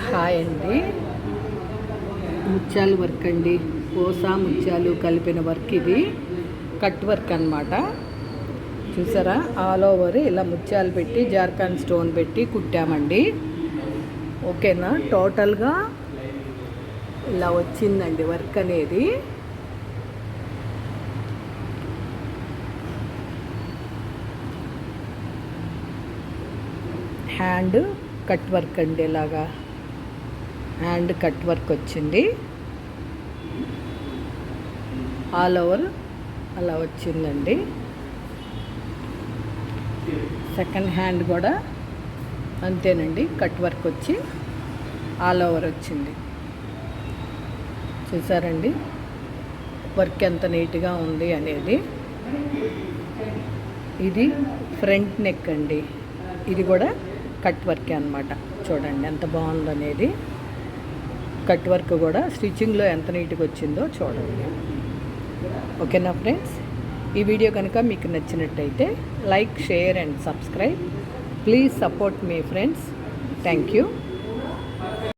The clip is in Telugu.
హాయ్ అండి. ముత్యాలు వర్క్ అండి. పూస ముత్యాలు కలిపిన వర్క్ ఇది. కట్ వర్క్ అన్నమాట. చూసారా, ఆల్ ఓవర్ ఇలా ముత్యాలు పెట్టి జార్ఖండ్ స్టోన్ పెట్టి కుట్టామండి. ఓకేనా, టోటల్గా ఇలా వచ్చిందండి వర్క్ అనేది. హ్యాండ్ కట్ వర్క్ అండి. ఇలాగా హ్యాండ్ కట్ వర్క్ వచ్చింది. ఆల్ ఓవర్ అలా వచ్చిందండి. సెకండ్ హ్యాండ్ కూడా అంతేనండి, కట్ వర్క్ వచ్చి ఆల్ ఓవర్ వచ్చింది. చూసారండి వర్క్ ఎంత నీట్గా ఉంది అనేది. ఇది ఫ్రంట్ నెక్ అండి. ఇది కూడా కట్ వర్క్ అన్నమాట. చూడండి ఎంత బాగుంది అనేది. కట్ వర్క్ కూడా స్టిచ్చింగ్లో ఎంత నీట్గా వచ్చిందో చూడండి. ఓకేనా ఫ్రెండ్స్, ఈ వీడియో కనుక మీకు నచ్చినట్టయితే like, share and subscribe. Please support me friends. Thank you.